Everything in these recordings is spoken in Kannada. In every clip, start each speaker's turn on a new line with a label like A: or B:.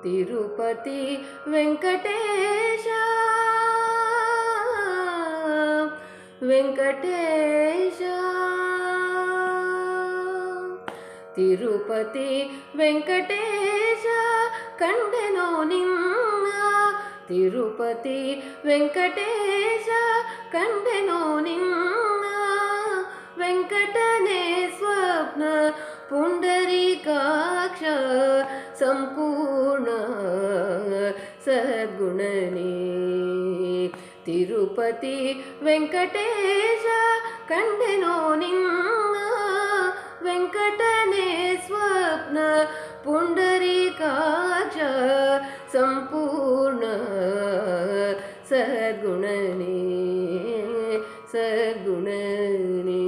A: ತಿರುಪತಿ ವೆಂಕಟೇಶ ವೆಂಕಟೇಶ ತಿರುಪತಿ ವೆಂಕಟೇಶ ಕಂಡೆನೋ ನಿನ್ನ ತಿರುಪತಿ ವೆಂಕಟೇಶ ಕಂಡೆನೋ ನಿನ್ನ ವೆಂಕಟನೇ ಸ್ವಪ್ನ ಪುಂಡರೀಕಾಕ್ಷ ಸಂಪೂರ್ಣ ಸದ್ಗುಣನೇ ತಿರುಪತಿ ವೆಂಕಟೇಶ ಕಂಡೆನೋ ನಿನ್ನ ವೆಂಕಟನೇ ಸ್ವಪ್ನ ಪುಂಡರೀಕಾಕ್ಷ ಸಂಪೂರ್ಣ ಸದ್ಗುಣನೇ ಸದ್ಗುಣನೇ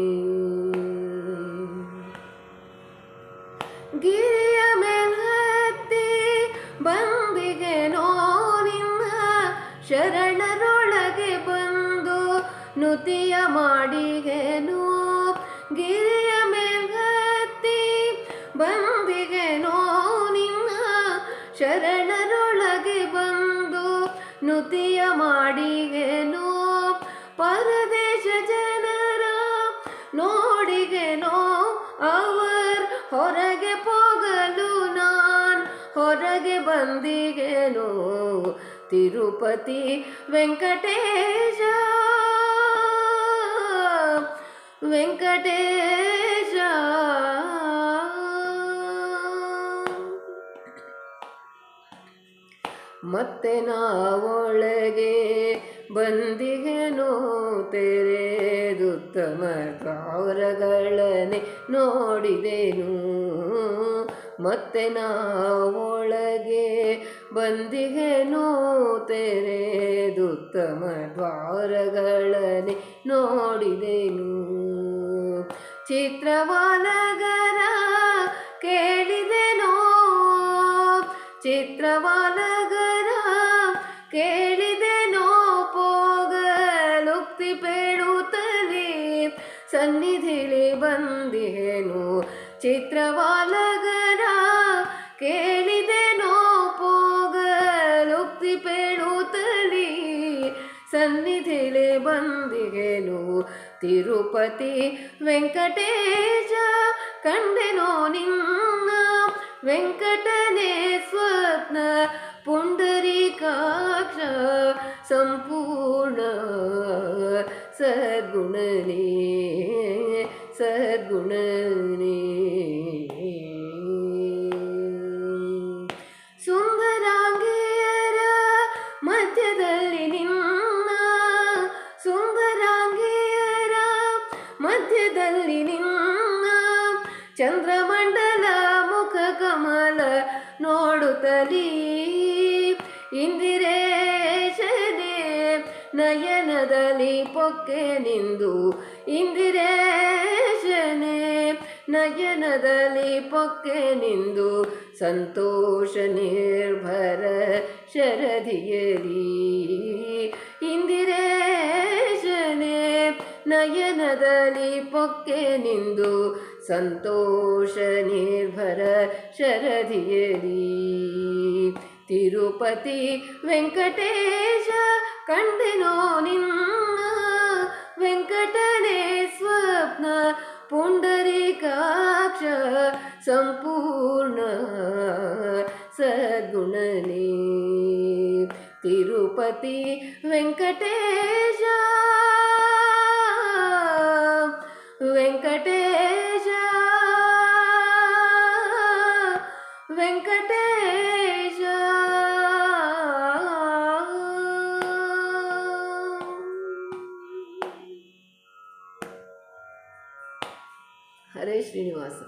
A: ಗಿರಿಯ ಮೇಲ್ಹತ್ತಿ ಬಂದಿಗೆನೋ ನಿನ್ನ ಶರಣರೊಳಗೆ ಬಂದು ನುತಿಯ ಮಾಡಿಗೆನು ಗಿರಿಯ ಮೇಲ್ಹತ್ತಿ ಬಂದಿಗೆನೋ ನಿನ್ನ ಶರಣರೊಳಗೆ ಬಂದು ನುತಿಯ ಮಾಡಿಗೆನು ಪರದೇಶ ಜನರ ನೋಡಿಗೆನೋ ಅವರ್ ಹೊರಗೆ ಹೋಗಲು ನಾನ್ ಹೊರಗೆ ಬಂದಿಗೆನೋ ತಿರುಪತಿ ವೆಂಕಟೇಶ ವೆಂಕಟೇಶ ಮತ್ತೆ ನಾವೊಳಗೆ ಬಂದಿಗೆನೋ ತೆರೆದುತ್ತಮ ದ್ವಾರಗಳನ್ನೇ ನೋಡಿದೆನು ಮತ್ತೆ ನಾವೊಳಗೆ ಬಂದಿಗೆನೋ ತೆರೆದುತ್ತಮ ದ್ವಾರಗಳನ್ನೇ ನೋಡಿದೆನು ಚಿತ್ರವಾಲಗರ ಕೇಳಿದೆನೋ ಚಿತ್ರವಾಲಗರ ಕೇಳಿದೆನೋ ಪೋಗಲುಕ್ತಿ ಬೇಡುತ್ತಲೇ ಸನ್ನಿಧಿಲಿ ಬಂದಿಗೆನು ಚಿತ್ರವಾಲಗರ ಕೇಳಿದೆನೋ ಪೋಗಲುಕ್ತಿ ಬೇಡುತ್ತಲೇ ಸನ್ನಿಧಿಲಿ ಬಂದಿಗೆನು ತಿರುಪತಿ ವೆಂಕಟೇಶ ಕಂಡೆನೋ ನಿನ್ನ ವೆಂಕಟನೇ ಸ್ವಪ್ನ ಪುಂಡರೀಕಾಕ್ಷ ಸಂಪೂರ್ಣ ಸದ್ಗುಣನೇ ಸದ್ಗುಣನೇ ಸುಂದರಾಂಗಿಯರ ಮಧ್ಯದಲ್ಲಿ ನಿನ್ನ ಸುಂದರಾಂಗಿಯರ ಮಧ್ಯದಲ್ಲಿ ನಿನ್ನ ಚಂದ್ರಮಂಡಲ ಮುಖ ಕಮಲ ನೋಡುತ್ತಲೀ ಇಂದಿರೇಶನೇ ನಯನದಲ್ಲಿ ಪೊಕ್ಕೆ ನಿಂದು ಇಂದಿರೇಶನೇ ನಯನದಲ್ಲಿ ಪೊಕ್ಕೆ ನಿಂದು ಸಂತೋಷ ನಿರ್ಭರ ಶರದಿಯಲಿ ಇಂದಿರೇಶನೇ ನಯನದಲ್ಲಿ ಪೊಕ್ಕೆ ನಿಂದು ಸಂತೋಷ ನಿರ್ಭರ ಶರದಿಯಲಿ ತಿರುಪತಿ ವೆಂಕಟೇಶ ಕಂಡೆನೋ ನಿನ್ನ ವೆಂಕಟನೇ ಸ್ವಪ್ನ ಪುಂಡರೀಕಾಕ್ಷ ಸಂಪೂರ್ಣ ಸದ್ಗುಣನೇ ತಿರುಪತಿ ವೆಂಕಟೇಶ ವೆಂಕಟೇಶ ವೆಂಕಟೇಶ ಹರೇ ಶ್ರೀನಿವಾಸ.